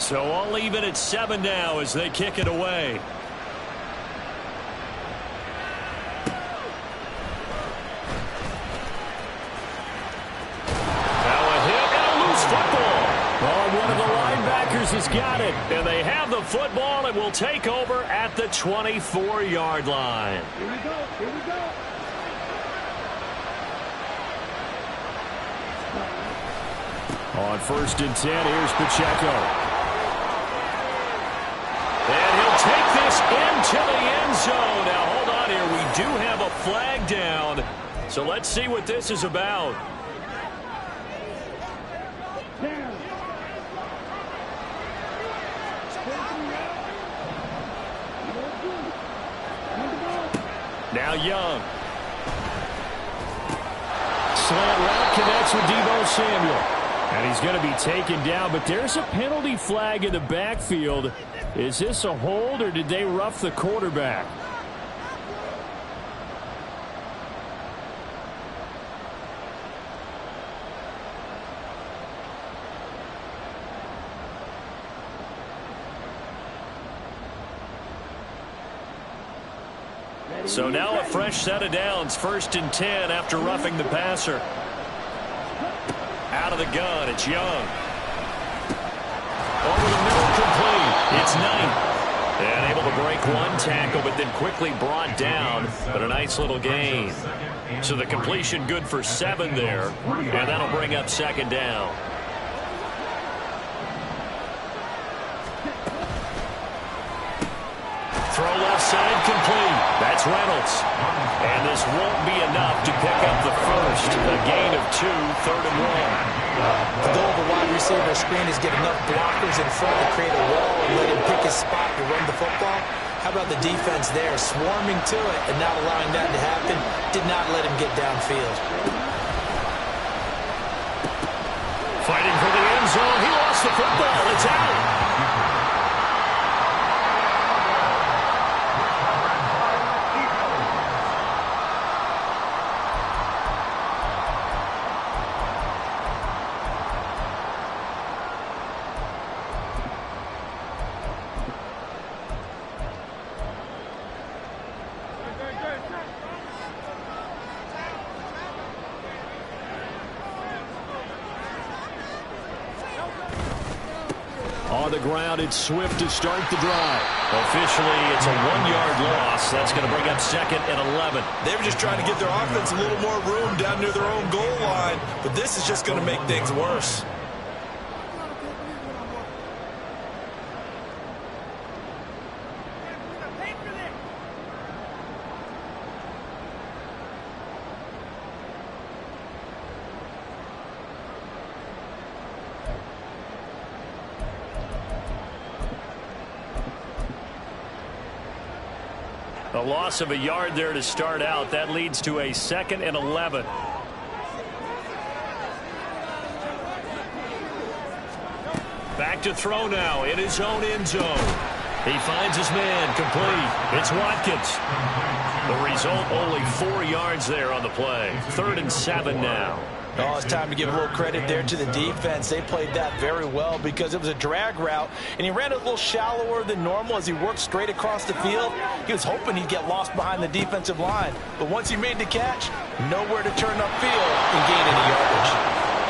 So all even at 7 now as they kick it away. Now a hit and a loose football. Oh, one of the linebackers has got it. And they have the football and will take over at the 24-yard line. Here we go. Here we go. On 1st and 10, here's Pacheco. And he'll take this into the end zone. Now, hold on here. We do have a flag down. So let's see what this is about. Now Young. Slant route connects with Deebo Samuel. And he's going to be taken down, but there's a penalty flag in the backfield. Is this a hold, or did they rough the quarterback? So now a fresh set of downs, 1st and 10 after roughing the passer. Out of the gun, it's Young. Over the middle, complete. It's Knight. And able to break one tackle, but then quickly brought down. But a nice little gain. So the completion good for 7 there. And that'll bring up 2nd down. Throw left side, complete. That's Reynolds. And this won't be enough to pick up the first. A gain of 2, 3rd and 1. The goal of a wide receiver screen is get enough blockers in front to create a wall and let him pick his spot to run the football. How about the defense there, swarming to it and not allowing that to happen? Did not let him get downfield. Fighting for the end zone. He lost the football. It's out. On the ground, it's Swift to start the drive. Officially, it's a 1-yard loss. That's going to bring up 2nd and 11. They were just trying to give their offense a little more room down near their own goal line, but this is just going to make things worse. A loss of a yard there to start out. That leads to a 2nd and 11. Back to throw now in his own end zone. He finds his man, complete. It's Watkins. The result, only 4 yards there on the play. 3rd and 7 now. Oh, it's time to give a little credit there to the defense. They played that very well because it was a drag route, and he ran a little shallower than normal as he worked straight across the field. He was hoping he'd get lost behind the defensive line, but once he made the catch, nowhere to turn upfield and gain any yardage.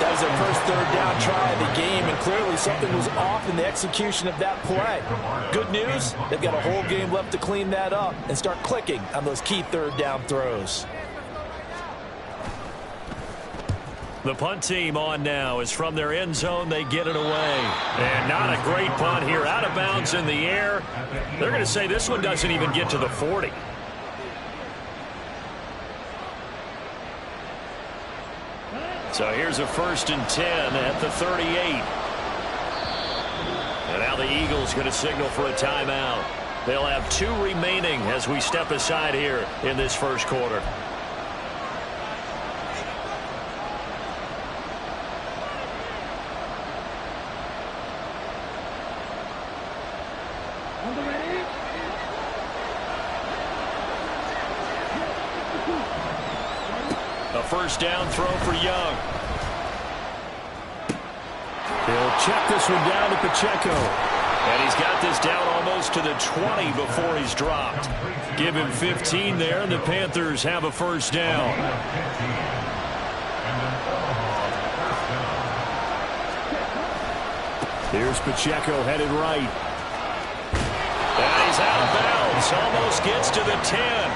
That was their first 3rd down try of the game, and clearly something was off in the execution of that play. Good news, they've got a whole game left to clean that up and start clicking on those key 3rd down throws. The punt team on now is from their end zone. They get it away. And not a great punt here. Out of bounds in the air. They're going to say this one doesn't even get to the 40. So here's a 1st and 10 at the 38. And now the Eagles going to signal for a timeout. They'll have 2 remaining as we step aside here in this first quarter. A 1st down throw for Young. He'll check this one down to Pacheco. And he's got this down almost to the 20 before he's dropped. Give him 15 there, and the Panthers have a first down. Here's Pacheco headed right. And he's out of bounds. Almost gets to the 10.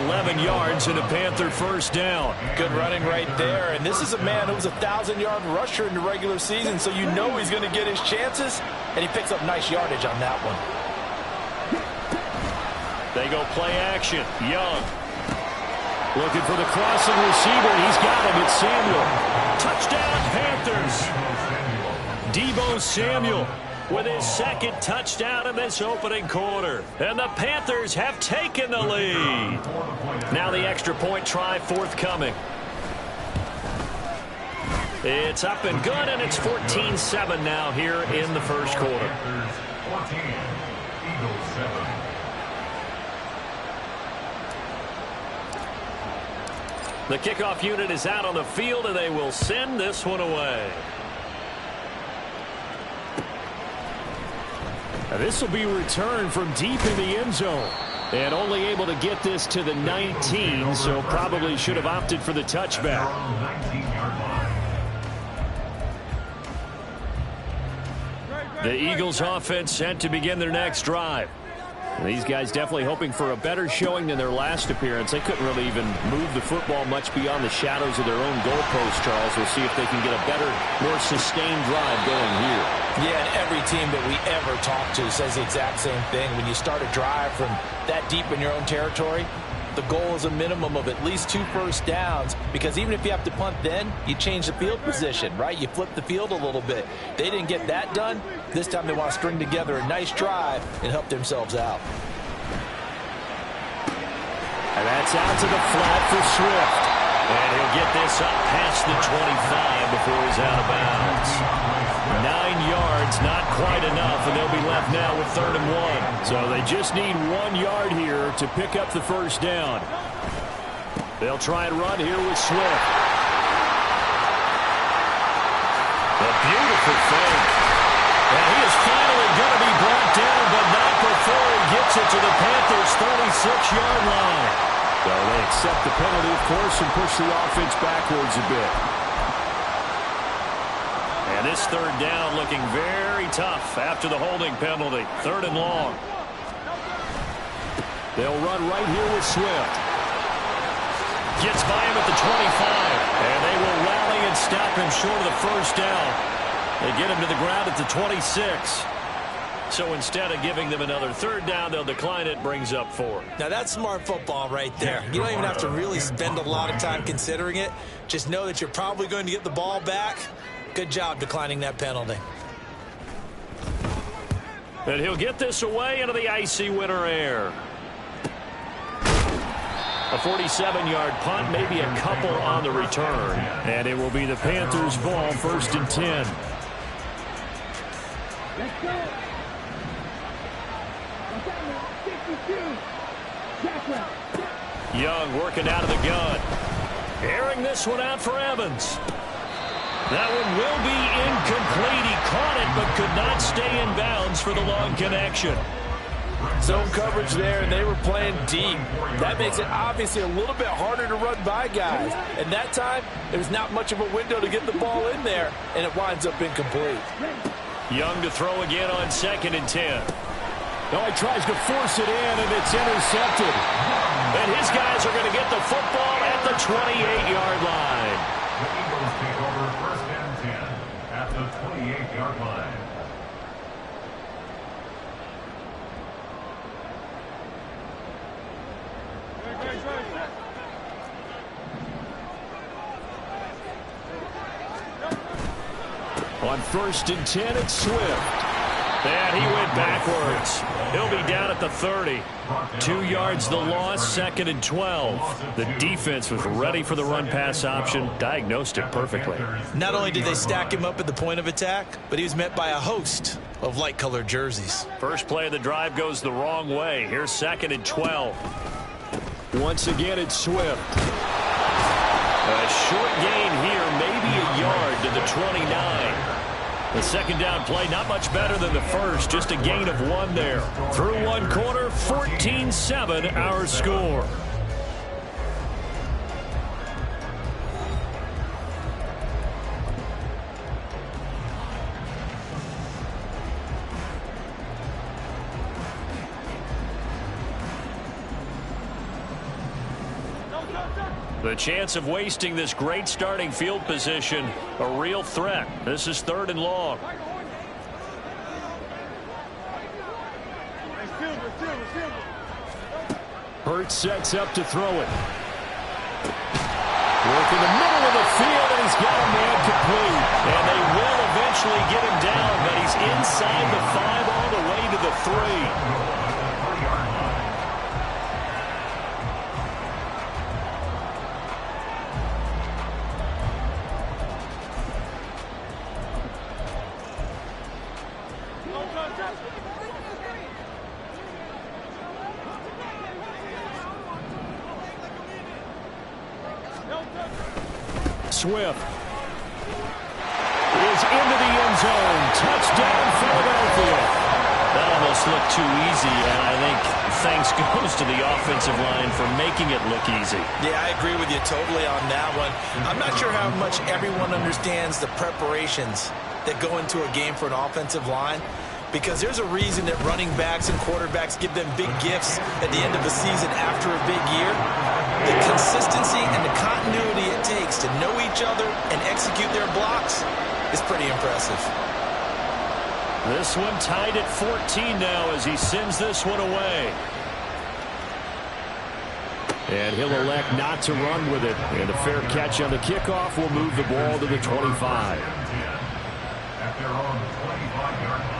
11 yards and a Panther first down. Good running right there. And this is a man who was a 1,000-yard rusher in the regular season, so you know he's going to get his chances. And he picks up nice yardage on that one. They go play action. Young. Looking for the crossing receiver. He's got him. It's Samuel. Touchdown, Panthers. Deebo Samuel with his second touchdown in this opening quarter. And the Panthers have taken the lead. Now the extra point try forthcoming. It's up and good, and it's 14-7 now here in the first quarter. The kickoff unit is out on the field, and they will send this one away. Now this will be returned from deep in the end zone. And only able to get this to the 19, so probably should have opted for the touchback. The Eagles offense set to begin their next drive. These guys definitely hoping for a better showing than their last appearance. They couldn't really even move the football much beyond the shadows of their own goalpost, Charles. We'll see if they can get a better, more sustained drive going here. Yeah, and every team that we ever talk to says the exact same thing. When you start a drive from that deep in your own territory, the goal is a minimum of at least 2 first downs, because even if you have to punt then, you change the field position, right? You flip the field a little bit. They didn't get that done. This time they want to string together a nice drive and help themselves out. And that's out to the flat for Swift. And he'll get this up past the 25 before he's out of bounds. 9 yards, not quite enough, and they'll be left now with 3rd and 1. So they just need 1 yard here to pick up the first down. They'll try and run here with Swift. A beautiful fake. And he is finally going to be brought down, but not before he gets it to the Panthers' 36-yard line. So they accept the penalty, of course, and push the offense backwards a bit. And this 3rd down looking very tough after the holding penalty. 3rd and long. They'll run right here with Swift. Gets by him at the 25. And they will rally and stop him short of the first down. They get him to the ground at the 26. So instead of giving them another 3rd down, they'll decline it. Brings up 4. Now that's smart football right there. You don't even have to really spend a lot of time considering it. Just know that you're probably going to get the ball back. Good job declining that penalty. And he'll get this away into the icy winter air. A 47-yard punt, maybe a couple on the return. And it will be the Panthers' ball, 1st and 10. Let's go. Young working out of the gun. Airing this one out for Evans. That one will be incomplete. He caught it but could not stay in bounds for the long connection. Zone coverage there, and they were playing deep. That makes it obviously a little bit harder to run by guys. And that time, there's not much of a window to get the ball in there, and it winds up incomplete. Young to throw again on 2nd and 10. No, he tries to force it in, and it's intercepted. And his guys are going to get the football at the 28-yard line. The Eagles take over 1st and 10 at the 28-yard line. On 1st and 10, it's Swift. And he went backwards. He'll be down at the 30. 2 yards the loss, 2nd and 12. The defense was ready for the run-pass option, diagnosed it perfectly. Not only did they stack him up at the point of attack, but he was met by a host of light-colored jerseys. First play of the drive goes the wrong way. Here's 2nd and 12. Once again, it's Swift. A short gain here, maybe a yard to the 29. The second down play, not much better than the first, just a gain of 1 there. Through 1 quarter, 14-7 our score. The chance of wasting this great starting field position, a real threat. This is 3rd and long. Hurts sets up to throw it. Work in the middle of the field, and he's got a man complete. And they will eventually get him down, but he's inside the 5 all the way to the 3. Swift is into the end zone. Touchdown, Philadelphia. That almost looked too easy, and I think thanks goes to the offensive line for making it look easy. Yeah, I agree with you totally on that one. I'm not sure how much everyone understands the preparations that go into a game for an offensive line, because there's a reason that running backs and quarterbacks give them big gifts at the end of the season after a big year. The consistency and the continuity it takes to know each other and execute their blocks is pretty impressive. This one tied at 14 now as he sends this one away. And he'll elect not to run with it. And a fair catch on the kickoff will move the ball to the 25. At their own 25-yard line.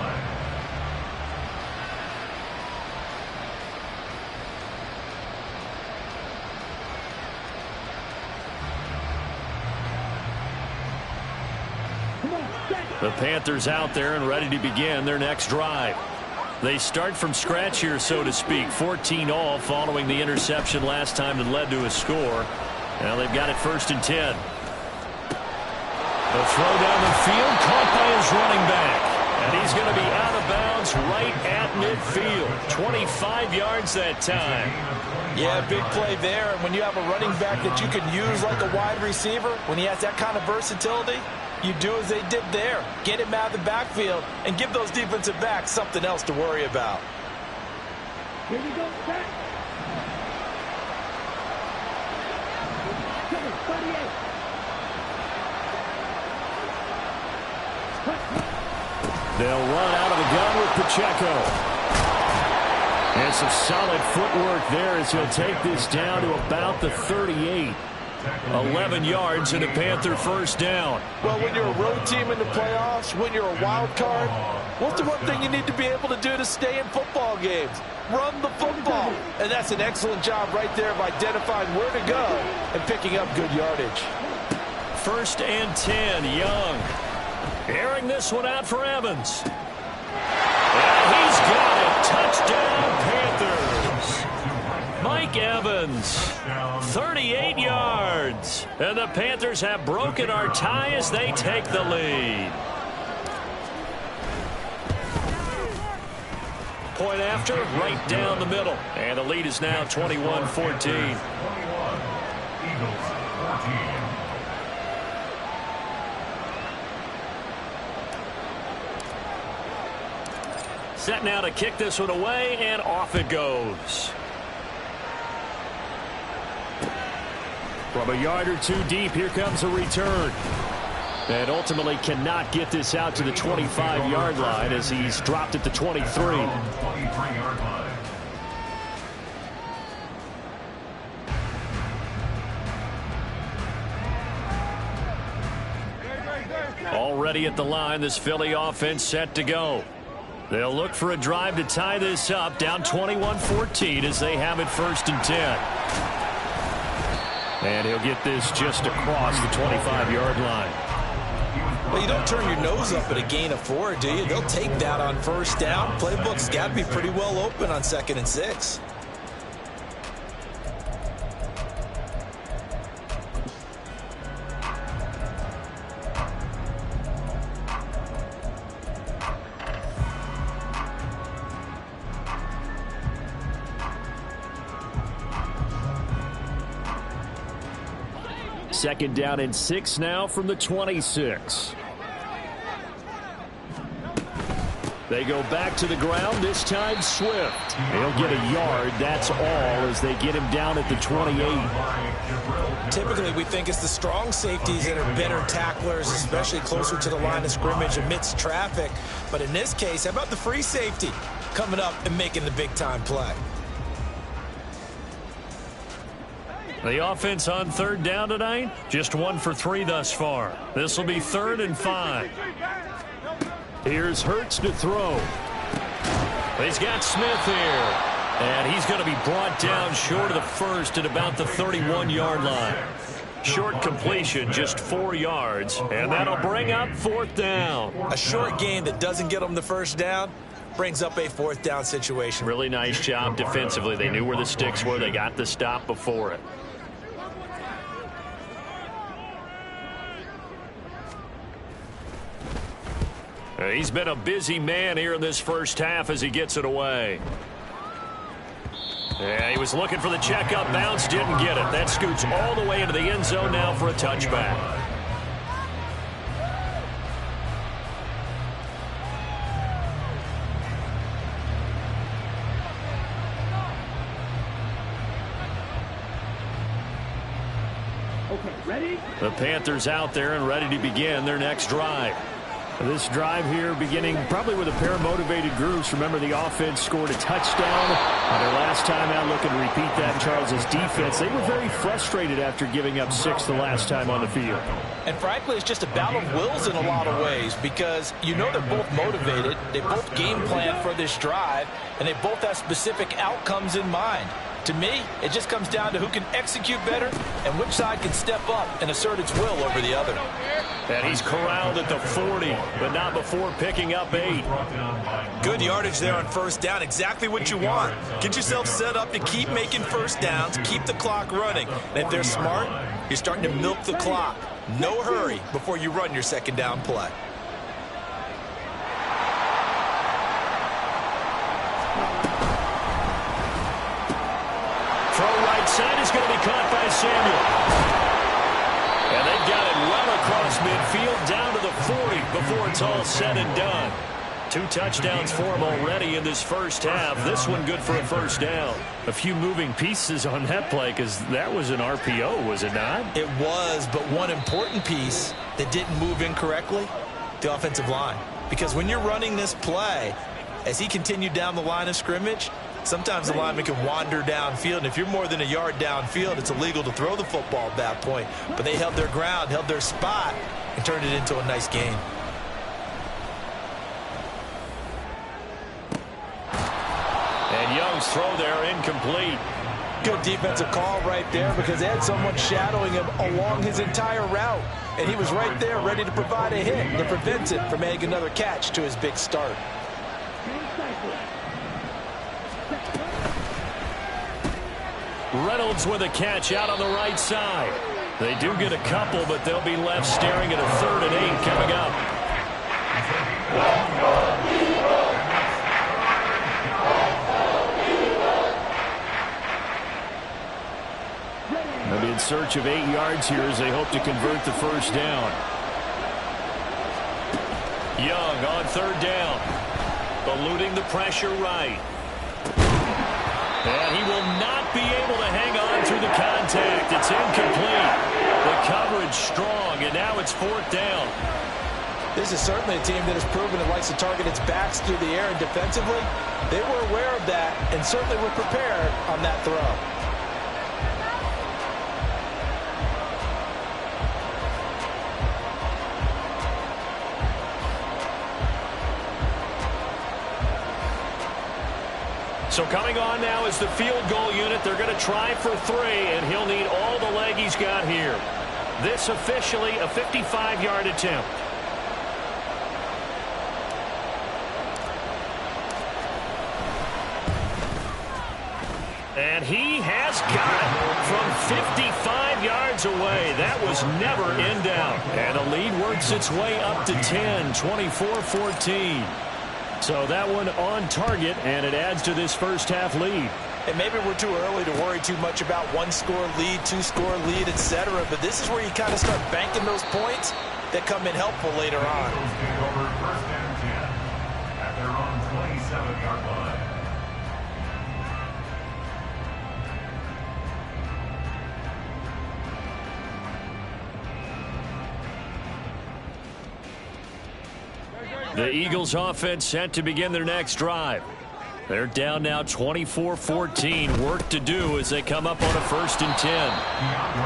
The Panthers out there and ready to begin their next drive. They start from scratch here, so to speak. 14 all following the interception last time that led to a score. Now they've got it 1st and 10. A throw down the field, caught by his running back. And he's going to be out of bounds right at midfield. 25 yards that time. Yeah, big play there. And when you have a running back that you can use like a wide receiver, when he has that kind of versatility, you do as they did there. Get him out of the backfield and give those defensive backs something else to worry about. Here we go, back. 38. They'll run out of the gun with Pacheco. And some solid footwork there as he'll take this down to about the 38. 11 yards and a Panther 1st down. Well, when you're a road team in the playoffs, when you're a wild card, what's the one thing you need to be able to do to stay in football games? Run the football. And that's an excellent job right there of identifying where to go and picking up good yardage. 1st and 10, Young. Airing this one out for Evans. And he's got it. Touchdown, Panthers. Mike Evans, 38 yards. And the Panthers have broken our tie as they take the lead. Point after, right down the middle. And the lead is now 21-14. Eagles 14. Set now to kick this one away, and off it goes. From a yard or two deep, here comes a return. And ultimately cannot get this out to the 25-yard line as he's dropped at the 23. 23-yard line. Already at the line, this Philly offense set to go. They'll look for a drive to tie this up, down 21-14 as they have it 1st and 10. And he'll get this just across the 25-yard line. Well, you don't turn your nose up at a gain of 4, do you? They'll take that on 1st down. Playbook's got to be pretty well open on 2nd and 6. 2nd down and 6 now from the 26. They go back to the ground, this time Swift. He'll get a yard, that's all, as they get him down at the 28. Typically, we think it's the strong safeties that are better tacklers, especially closer to the line of scrimmage amidst traffic. But in this case, how about the free safety coming up and making the big-time play? The offense on 3rd down tonight, just 1 for 3 thus far. This will be 3rd and 5. Here's Hurts to throw. He's got Smith here. And he's going to be brought down short of the first at about the 31-yard line. Short completion, just 4 yards. And that'll bring up 4th down. A short game that doesn't get them the first down brings up a 4th down situation. Really nice job defensively. They knew where the sticks were. They got the stop before it. He's been a busy man here in this first half as he gets it away. Yeah, he was looking for the checkup bounce, didn't get it. That scoots all the way into the end zone now for a touchback. Okay, ready? The Panthers out there and ready to begin their next drive. This drive here beginning probably with a pair of motivated groups. Remember, the offense scored a touchdown on their last time out. Looking to repeat that. Charles' defense, they were very frustrated after giving up 6 the last time on the field. And frankly, it's just a battle of wills in a lot of ways, because you know they're both motivated, they both game plan for this drive, and they both have specific outcomes in mind. To me, it just comes down to who can execute better and which side can step up and assert its will over the other. And he's corralled at the 40, but not before picking up 8. Good yardage there on 1st down. Exactly what you want. Get yourself set up to keep making 1st downs, keep the clock running. And if they're smart, you're starting to milk the clock. No hurry before you run your 2nd down play. Side is going to be caught by Samuel. And they've got it well across midfield down to the 40 before it's all said and done. 2 touchdowns for him already in this first half. This one good for a 1st down. A few moving pieces on that play, because that was an RPO, was it not? It was, but one important piece that didn't move incorrectly, the offensive line. Because when you're running this play, as he continued down the line of scrimmage, sometimes the lineman can wander downfield, and if you're more than a yard downfield, it's illegal to throw the football at that point. But they held their ground, held their spot, and turned it into a nice game. And Young's throw there incomplete. Good defensive call right there, because they had someone shadowing him along his entire route, and he was right there ready to provide a hit to prevent him from making another catch to his big start. Reynolds with a catch out on the right side. They do get a couple, but they'll be left staring at a 3rd and 8 coming up. They'll be in search of 8 yards here as they hope to convert the 1st down. Young on 3rd down. Eluding the pressure right. And he will not be able to hang on through the contact. It's incomplete. The coverage strong, and now it's 4th down. This is certainly a team that has proven it likes to target its backs through the air, and defensively, they were aware of that and certainly were prepared on that throw. So coming on now is the field goal unit. They're going to try for 3, and he'll need all the leg he's got here. This officially a 55-yard attempt. And he has got it from 55 yards away. That was never in doubt. And the lead works its way up to 10, 24-14. So that one on target, and it adds to this first half lead. And maybe we're too early to worry too much about one-score lead, two-score lead, etc. But this is where you kind of start banking those points that come in helpful later on. Eagles take over first and 10 at their own 27-yard line. The Eagles offense set to begin their next drive. They're down now 24-14. Work to do as they come up on a 1st and 10.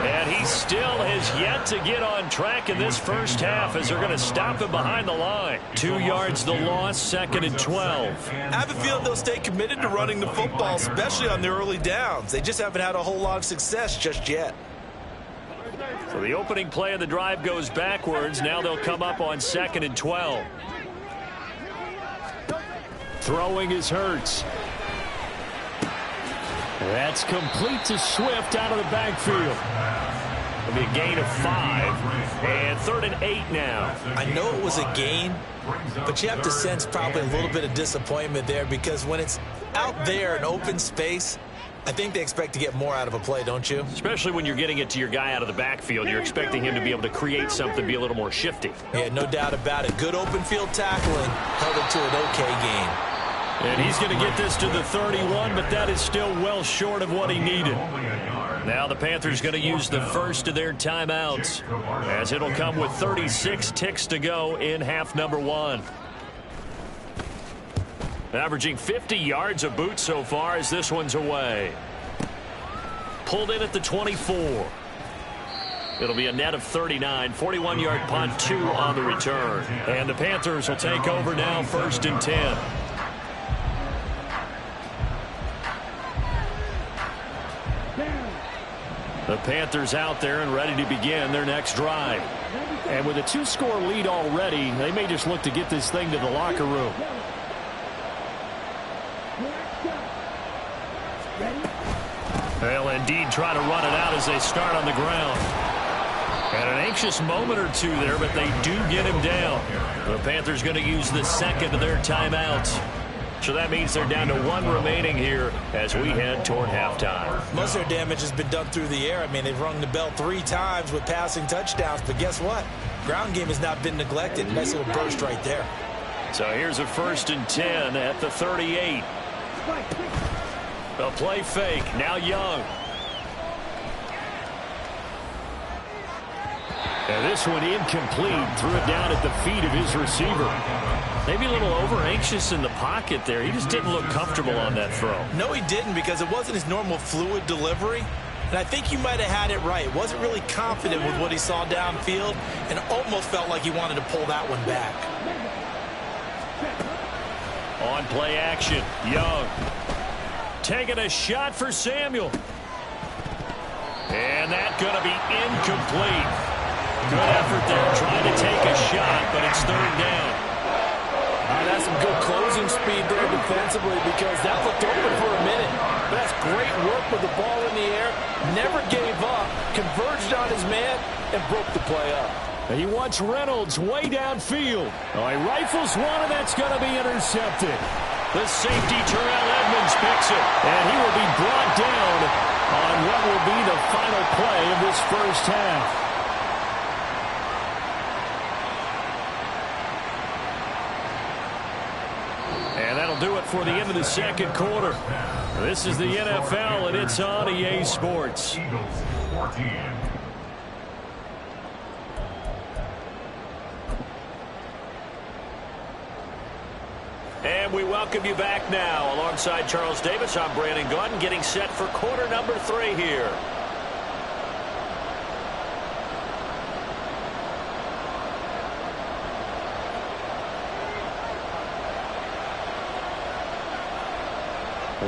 And he still has yet to get on track in this first half as they're going to stop him behind the line. 2 yards the loss, 2nd and 12. I have a feeling they'll stay committed to running the football, especially on their early downs. They just haven't had a whole lot of success just yet. So the opening play of the drive goes backwards. Now they'll come up on 2nd and 12. Throwing is Hurts. That's complete to Swift out of the backfield. It'll be a gain of 5. And 3rd and 8 now. I know it was a gain, but you have to sense probably a little bit of disappointment there because when it's out there in open space, I think they expect to get more out of a play, don't you? Especially when you're getting it to your guy out of the backfield. You're expecting him to be able to create something, be a little more shifty. Yeah, no doubt about it. Good open field tackling held it to an okay gain. And he's going to get this to the 31, but that is still well short of what he needed. Now the Panthers going to use the first of their timeouts as it'll come with 36 ticks to go in half number 1. Averaging 50 yards a boot so far as this one's away. Pulled in at the 24. It'll be a net of 39. 41-yard punt, 2 on the return. And the Panthers will take over now, 1st and 10. The Panthers out there and ready to begin their next drive. And with a 2-score lead already, they may just look to get this thing to the locker room. They'll indeed try to run it out as they start on the ground. And an anxious moment or two there, but they do get him down. The Panthers going to use the second of their timeouts. So that means they're down to 1 remaining here as we head toward halftime. Most of their damage has been done through the air. I mean, they've rung the bell 3 times with passing touchdowns. But guess what? Ground game has not been neglected. Nice little burst right there. So here's a 1st and 10 at the 38. A play fake. Now Young. And this one incomplete. Threw it down at the feet of his receiver. Maybe a little over-anxious in the pocket there. He just didn't look comfortable on that throw. No, he didn't because it wasn't his normal fluid delivery. And I think you might have had it right. Wasn't really confident with what he saw downfield and almost felt like he wanted to pull that one back. On play action, Young. Taking a shot for Samuel. And that's going to be incomplete. Good effort there trying to take a shot, but it's 3rd down. That's some good closing speed there defensively because that looked open for a minute. But that's great work with the ball in the air. Never gave up, converged on his man, and broke the play up. He wants Reynolds way downfield. Oh, he rifles one, and that's going to be intercepted. The safety, Terrell Edmonds, picks it. And he will be brought down on what will be the final play of this first half. And that'll do it for the end of the 2nd quarter. This is the NFL, and it's on EA Sports. Eagles 14. And we welcome you back now. Alongside Charles Davis, I'm Brandon Gaudin, getting set for quarter number 3 here.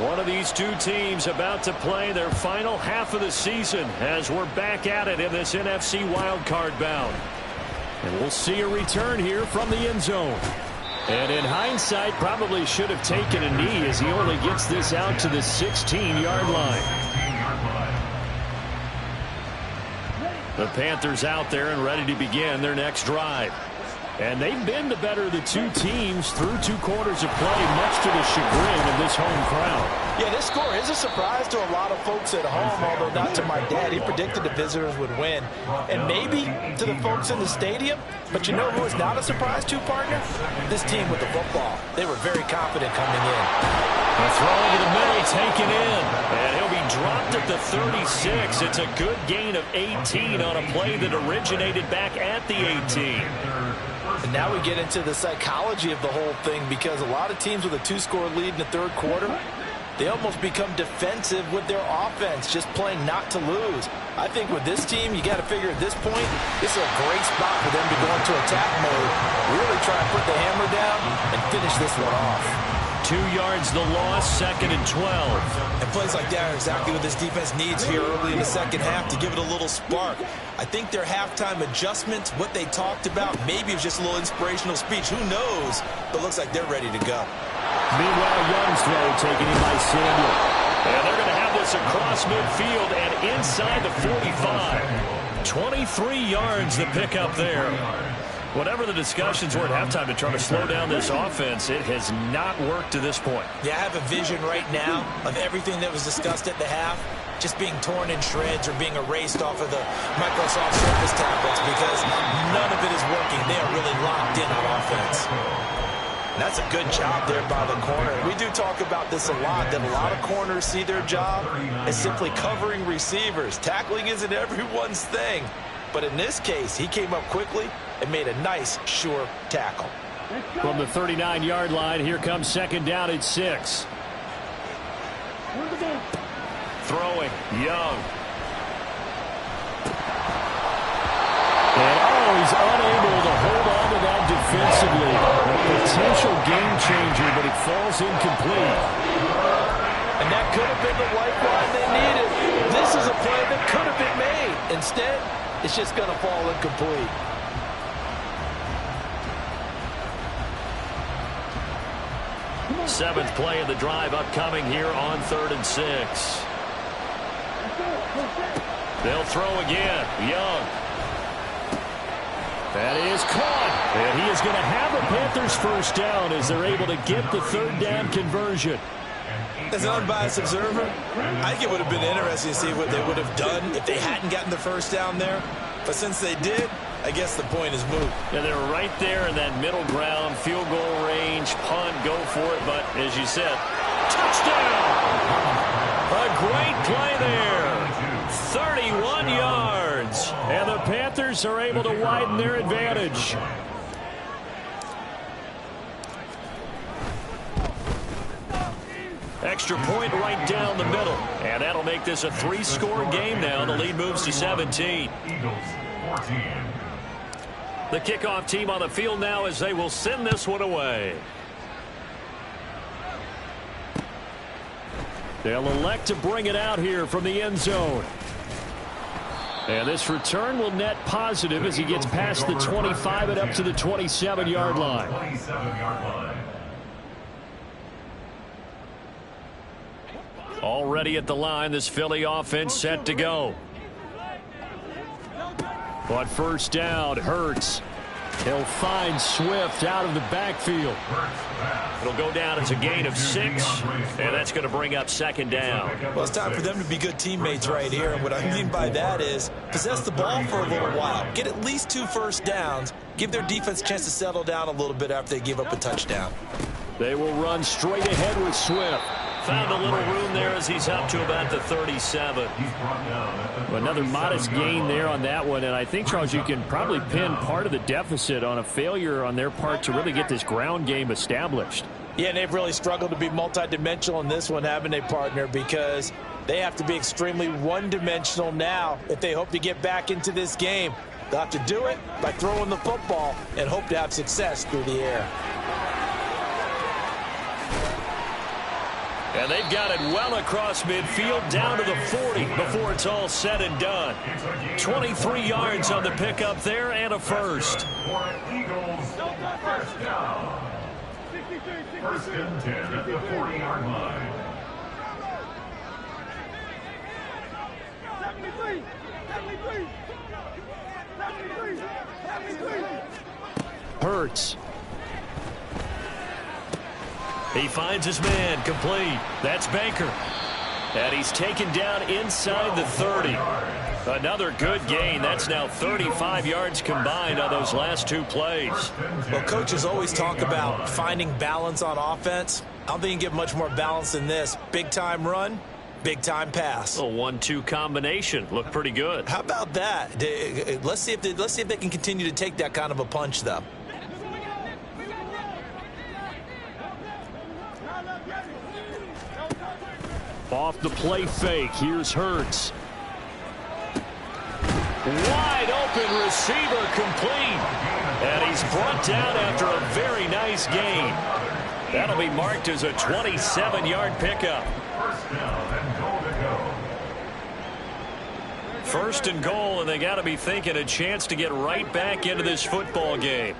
One of these two teams about to play their final half of the season as we're back at it in this NFC wildcard bout. And we'll see a return here from the end zone. And in hindsight, probably should have taken a knee as he only gets this out to the 16-yard line. The Panthers out there and ready to begin their next drive. And they've been the better of the two teams through 2 quarters of play, much to the chagrin of this home crowd. Yeah, this score is a surprise to a lot of folks at home, although not to my dad. He predicted the visitors would win. And maybe to the folks in the stadium. But you know who is not a surprise to, partner? This team with the football. They were very confident coming in. A throw over the middle, taken in. And he'll be dropped at the 36. It's a good gain of 18 on a play that originated back at the 18. And now we get into the psychology of the whole thing, because a lot of teams with a 2-score lead in the third quarter, they almost become defensive with their offense, just playing not to lose. I think with this team, you got to figure at this point, this is a great spot for them to go into attack mode, really try and put the hammer down and finish this one off. 2 yards the loss, 2nd and 12. And plays like that are exactly what this defense needs here early in the second half to give it a little spark. I think their halftime adjustments, what they talked about, maybe it was just a little inspirational speech. Who knows? But looks like they're ready to go. Meanwhile, Young's throw taken in by Samuel. And they're going to have this across midfield and inside the 45. 23 yards the pickup there. Whatever the discussions were at halftime to try to slow down this offense, it has not worked to this point. Yeah, I have a vision right now of everything that was discussed at the half just being torn in shreds or being erased off of the Microsoft Surface tablets, because none of it is working. They are really locked in on offense. And that's a good job there by the corner. We do talk about this a lot, that a lot of corners see their job as simply covering receivers. Tackling isn't everyone's thing. But in this case, he came up quickly and made a nice, sure tackle. From the 39-yard line, here comes 2nd down at 6. Throwing, Young. And he's unable to hold on to that defensively. A potential game changer, but it falls incomplete. And that could have been the lifeline they needed. This is a play that could have been made. Instead, it's just going to fall incomplete. Seventh play of the drive upcoming here on 3rd and 6. They'll throw again. Young. That is caught. And he is going to have the Panthers first down as they're able to get the 3rd down conversion. As an unbiased observer, I think it would have been interesting to see what they would have done if they hadn't gotten the first down there. But since they did, I guess the point is moot. Yeah, they're right there in that middle ground, field goal range, punt, go for it. But as you said, touchdown! A great play there. 31 yards. And the Panthers are able to widen their advantage. Extra point right down the middle. And that'll make this a 3-score game now. The lead moves to 17. The kickoff team on the field now as they will send this one away. They'll elect to bring it out here from the end zone. And this return will net positive as he gets past the 25 and up to the 27-yard line. Already at the line, this Philly offense set to go. On first down, Hurts. He'll find Swift out of the backfield. It'll go down as a gain of 6, and that's going to bring up 2nd down. Well, it's time for them to be good teammates right here. And what I mean by that is possess the ball for a little while. Get at least 2 first downs. Give their defense a chance to settle down a little bit after they give up a touchdown. They will run straight ahead with Swift. Found a little room there as he's up to about the 37. Another modest gain there on that one, and I think, Charles, you can probably pin part of the deficit on a failure on their part to really get this ground game established. Yeah, and they've really struggled to be multidimensional in this one, haven't they, partner? Because they have to be extremely one-dimensional now if they hope to get back into this game. They'll have to do it by throwing the football and hope to have success through the air. And they've got it well across midfield down to the 40 before it's all said and done. 23 yards on the pickup there and a first. First down. 1st and 10 at the 40-yard line. 73. Hurts. He finds his man, complete. That's Baker. And he's taken down inside the 30. Another good gain. That's now 35 yards combined on those last two plays. Well, coaches always talk about finding balance on offense. I don't think you can get much more balance than this. Big-time run, big-time pass. A 1-2 combination. Looked pretty good. How about that? Let's see if they can continue to take that kind of a punch, though. Off the play fake. Here's Hurts. Wide open receiver, complete. And he's brought down after a very nice gain. That'll be marked as a 27-yard pickup. First and goal, and they got to be thinking a chance to get right back into this football game.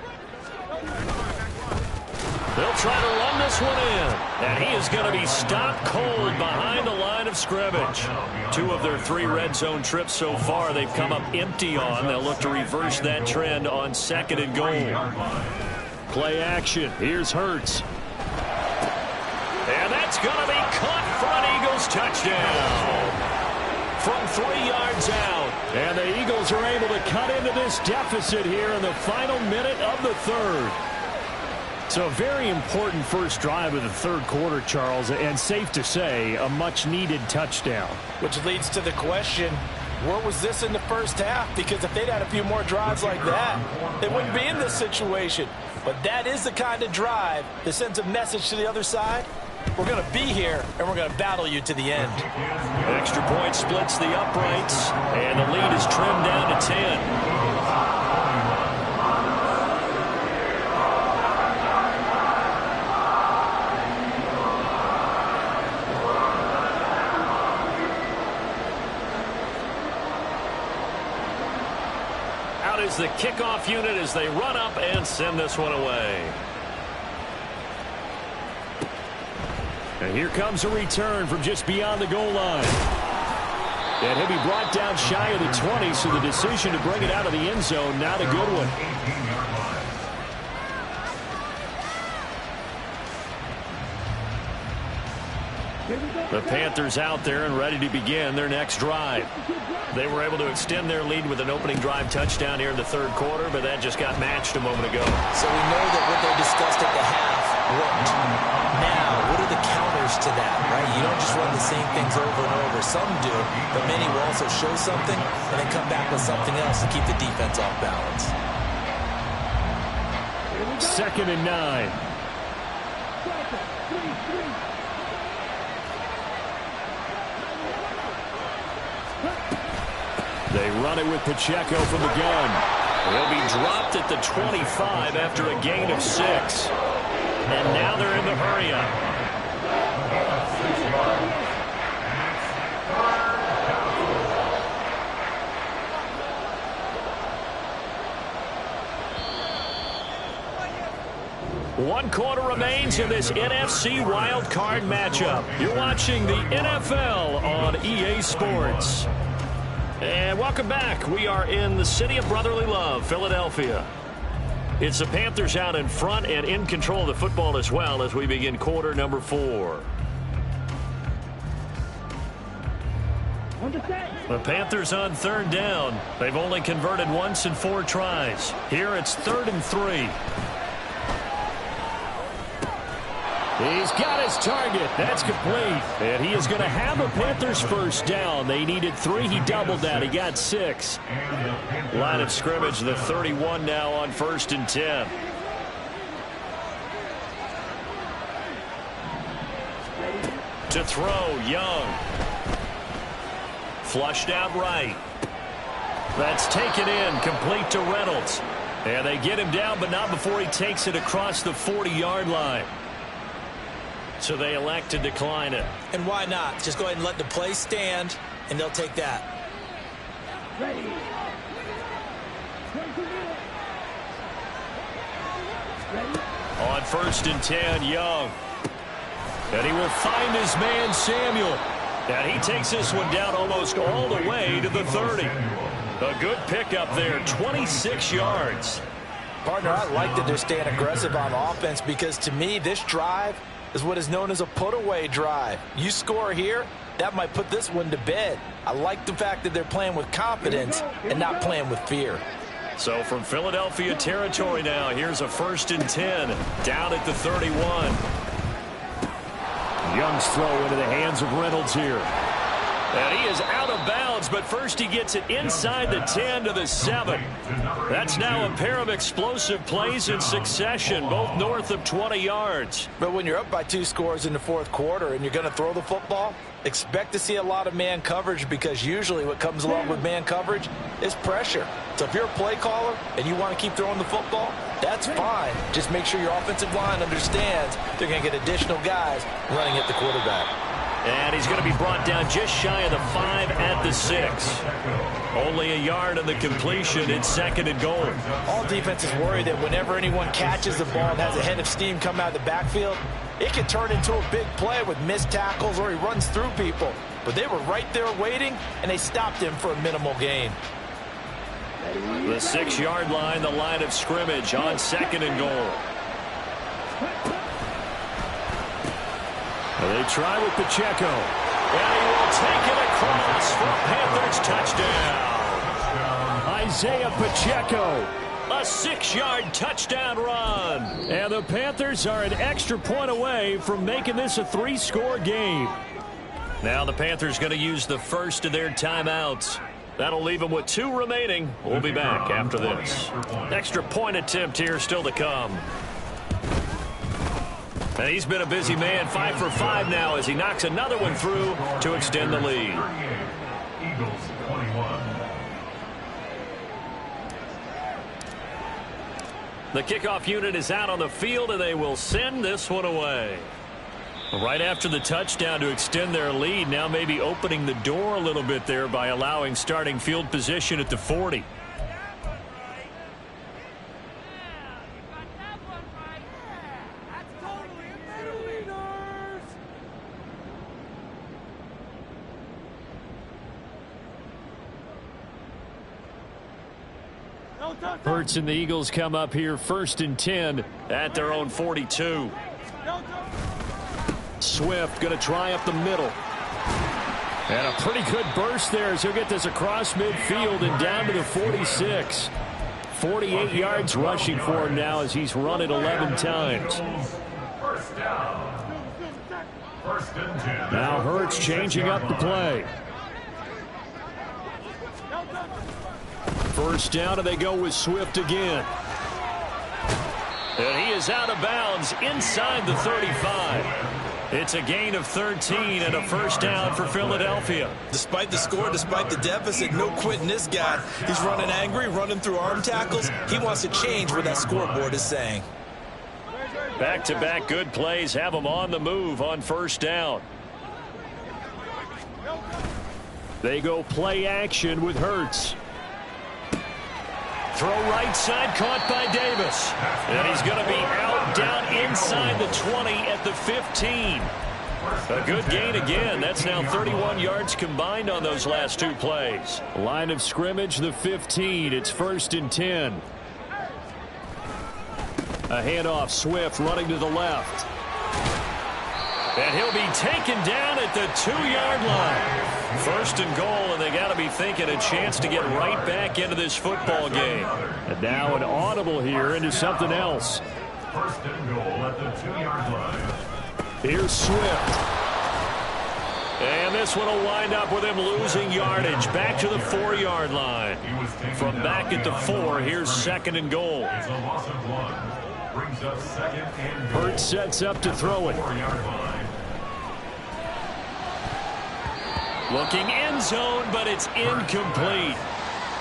They'll try to run this one in, and he is going to be stopped cold behind the line of scrimmage. 2 of their 3 red zone trips so far they've come up empty on. They'll look to reverse that trend on 2nd and goal. Play action. Here's Hurts. And that's going to be caught for an Eagles touchdown. From 3 yards out. And the Eagles are able to cut into this deficit here in the final minute of the 3rd. So a very important first drive of the 3rd quarter, Charles, and safe to say, a much-needed touchdown. Which leads to the question, where was this in the first half? Because if they'd had a few more drives like that, they wouldn't be in this situation. But that is the kind of drive that sends a message to the other side. We're going to be here, and we're going to battle you to the end. Extra point splits the uprights, and the lead is trimmed down to 10. Is the kickoff unit as they run up and send this one away. And here comes a return from just beyond the goal line. And he'll be brought down shy of the 20, so the decision to bring it out of the end zone, not a good one. The Panthers out there and ready to begin their next drive. They were able to extend their lead with an opening drive touchdown here in the 3rd quarter, but that just got matched a moment ago. So we know that what they discussed at the half worked. Now, what are the counters to that, right? You don't just run the same things over and over. Some do, but many will also show something and then come back with something else to keep the defense off balance. 2nd and 9. They run it with Pacheco from the gun. He'll be dropped at the 25 after a gain of 6. And now they're in the hurry-up. One quarter remains in this NFC Wild Card matchup. You're watching the NFL on EA Sports. And welcome back. We are in the city of brotherly love, Philadelphia. It's the Panthers out in front and in control of the football as well as we begin quarter number 4. The Panthers on 3rd down. They've only converted once in 4 tries. Here it's 3rd and 3. He's got his target. That's complete. And he is going to have a Panthers first down. They needed 3. He doubled that. He got 6. Line of scrimmage, the 31 now on 1st and 10. To throw, Young. Flushed out right. That's taken in, complete to Reynolds. And they get him down, but not before he takes it across the 40-yard line. So they elect to decline it. And why not? Just go ahead and let the play stand, and they'll take that. Ready. On 1st and 10, Young. And he will find his man, Samuel. And he takes this one down almost all the way to the 30. A good pickup there, 26 yards. Partner, I like that they're staying aggressive on offense because to me, this drive is what is known as a put-away drive. You score here, that might put this one to bed. I like the fact that they're playing with confidence and not playing with fear. So from Philadelphia territory now, here's a 1st and 10 down at the 31. Young's throw into the hands of Reynolds here. And he is out of bounds, but first he gets it inside the 10 to the 7. That's now a pair of explosive plays in succession, both north of 20 yards. But when you're up by 2 scores in the 4th quarter and you're going to throw the football, expect to see a lot of man coverage because usually what comes along with man coverage is pressure. So if you're a play caller and you want to keep throwing the football, that's fine. Just make sure your offensive line understands they're going to get additional guys running at the quarterback. And he's going to be brought down just shy of the 5 at the 6. Only a yard on the completion. It's 2nd and goal. All defenses worry that whenever anyone catches the ball and has a head of steam come out of the backfield, it can turn into a big play with missed tackles or he runs through people. But they were right there waiting, and they stopped him for a minimal gain. The 6-yard line, the line of scrimmage on 2nd and goal. They try with Pacheco. And he will take it across for a Panthers touchdown. Isaiah Pacheco. A 6-yard touchdown run. And the Panthers are an extra point away from making this a 3-score game. Now the Panthers going to use the first of their timeouts. That'll leave them with 2 remaining. We'll be back after this. Extra point attempt here still to come. And he's been a busy man, 5 for 5 now as he knocks another one through to extend the lead. Eagles 21. The kickoff unit is out on the field, and they will send this one away. Right after the touchdown to extend their lead, now maybe opening the door a little bit there by allowing starting field position at the 40. Hurts and the Eagles come up here 1st and 10 at their own 42. Swift going to try up the middle. And a pretty good burst there as he'll get this across midfield and down to the 46. 48 yards rushing for him now as he's run it 11 times. First down. 1st and 10. Now Hurts changing up the play. First down, and they go with Swift again. And he is out of bounds inside the 35. It's a gain of 13 and a first down for Philadelphia. Despite the score, despite the deficit, no quitting this guy. He's running angry, running through arm tackles. He wants to change what that scoreboard is saying. Back-to-back good plays have him on the move on first down. They go play action with Hurts. Throw right side, caught by Davis. And he's going to be out down inside the 20 at the 15. A good gain again. That's now 31 yards combined on those last 2 plays. Line of scrimmage, the 15. It's 1st and 10. A handoff, Swift running to the left. And he'll be taken down at the 2-yard line. 1st and goal, and they got to be thinking a chance to get right back into this football game. And now an audible here into something else. 1st and goal at the 2-yard line. Here's Swift. And this one will wind up with him losing yardage back to the 4-yard line. From back at the 4, here's 2nd and goal. It's a loss of 1. Brings up 2nd and goal. Hurts sets up to throw it. 4-yard line. Looking end zone, but it's incomplete.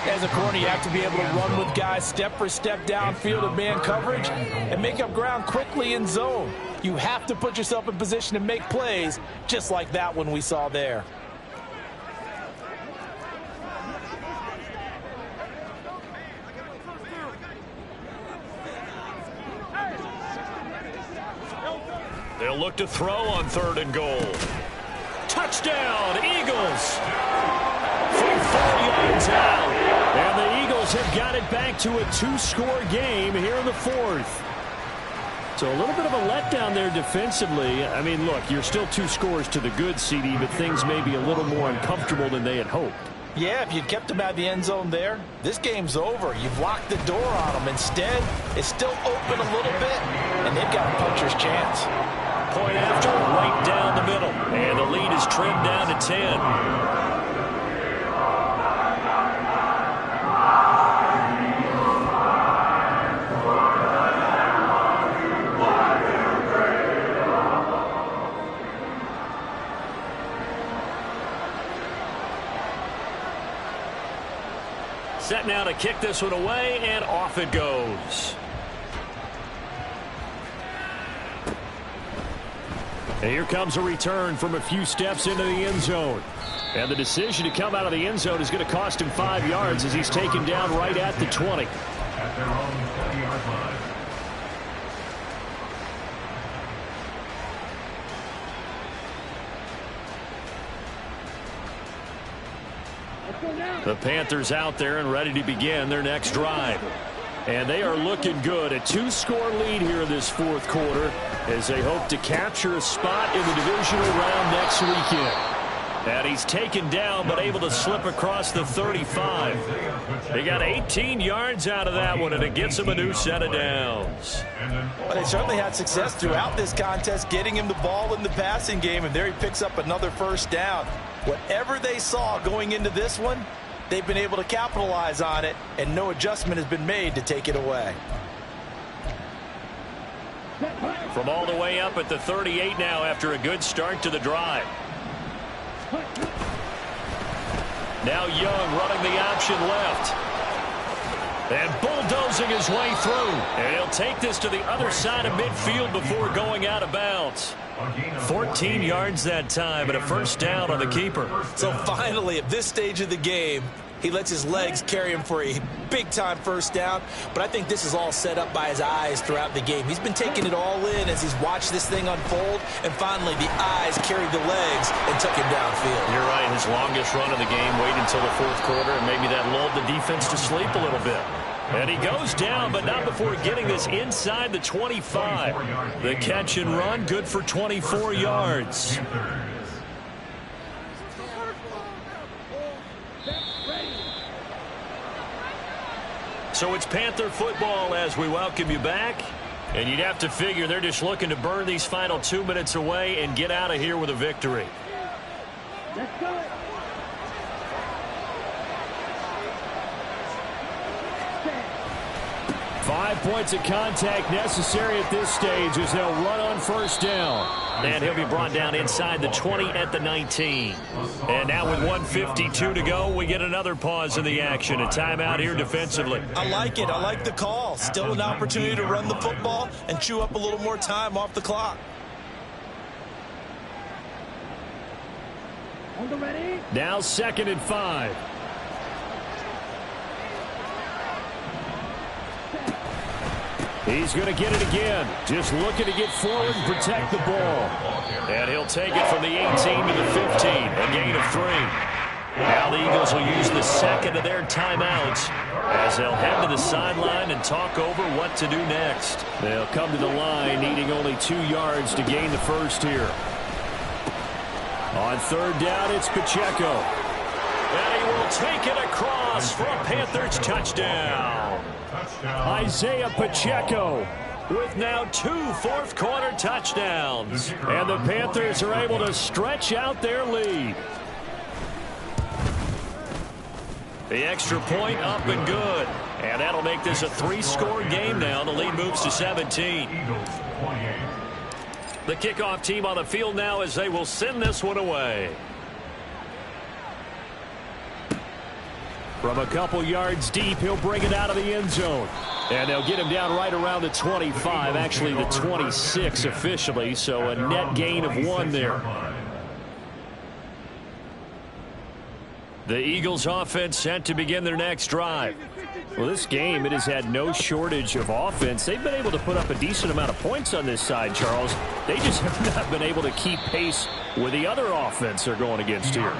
As a corner, you have to be able to run with guys step for step downfield in man coverage and make up ground quickly in zone. You have to put yourself in position to make plays, just like that one we saw there. They'll look to throw on 3rd and goal. Touchdown, Eagles! From 4 yards out. And the Eagles Eagles have got it back to a 2-score game here in the fourth. So a little bit of a letdown there defensively. I mean, look, you're still 2 scores to the good, CD, but things may be a little more uncomfortable than they had hoped. Yeah, if you'd kept them out of the end zone there, this game's over. You've locked the door on them. Instead, it's still open a little bit, and they've got a puncher's chance. Point after, right down the middle. And the lead is trimmed down to 10. Set now to kick this one away, and off it goes. And here comes a return from a few steps into the end zone. And the decision to come out of the end zone is going to cost him 5 yards as he's taken down right at the 20. At their own 20-yard line. The Panthers out there and ready to begin their next drive. And they are looking good. A 2-score lead here in this fourth quarter as they hope to capture a spot in the divisional round next weekend. And he's taken down but able to slip across the 35. They got 18 yards out of that one, and it gets him a new set of downs. Well, they certainly had success throughout this contest getting him the ball in the passing game, and there he picks up another first down. Whatever they saw going into this one, they've been able to capitalize on it, and no adjustment has been made to take it away. From all the way up at the 38 now after a good start to the drive. Now Young running the option left. And bulldozing his way through. And he'll take this to the other side of midfield before going out of bounds. 14 yards that time and a first down on the keeper. So finally, at this stage of the game, he lets his legs carry him for a big-time first down. But I think this is all set up by his eyes throughout the game. He's been taking it all in as he's watched this thing unfold. And finally, the eyes carried the legs and took him downfield. You're right. His longest run of the game waited until the fourth quarter, and maybe that lulled the defense to sleep a little bit. And he goes down, but not before getting this inside the 25. The catch and run, good for 24 yards. So it's Panther football as we welcome you back. And you'd have to figure they're just looking to burn these final 2 minutes away and get out of here with a victory. Let's go. 5 points of contact necessary at this stage as they'll run on first down. And he'll be brought down inside the 20 at the 19. And now with 1:52 to go, we get another pause in the action. A timeout here defensively. I like it. I like the call. Still an opportunity to run the football and chew up a little more time off the clock. On the ready. Now 2nd and 5. He's going to get it again. Just looking to get forward and protect the ball. And he'll take it from the 18 to the 15. A gain of 3. Now the Eagles will use the second of their timeouts as they'll head to the sideline and talk over what to do next. They'll come to the line needing only 2 yards to gain the first here. On 3rd down, it's Pacheco. And he will take it across for a Panthers touchdown. Isaiah Pacheco with now 2 fourth-quarter touchdowns. And the Panthers are able to stretch out their lead. The extra point up and good. And that'll make this a 3-score game now. The lead moves to 17. The kickoff team on the field now as they will send this one away. From a couple yards deep, he'll bring it out of the end zone. And they'll get him down right around the 25, actually the 26 officially, so a net gain of 1 there. The Eagles offense set to begin their next drive. Well, this game, it has had no shortage of offense. They've been able to put up a decent amount of points on this side, Charles. They just have not been able to keep pace with the other offense they're going against here.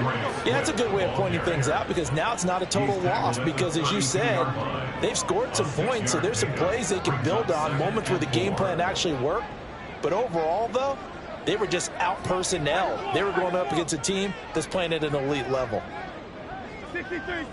Yeah, that's a good way of pointing things out because now it's not a total loss because, as you said, they've scored some points, so there's some plays they can build on, moments where the game plan actually worked. But overall, though, they were just out personnel. They were going up against a team that's playing at an elite level. 63.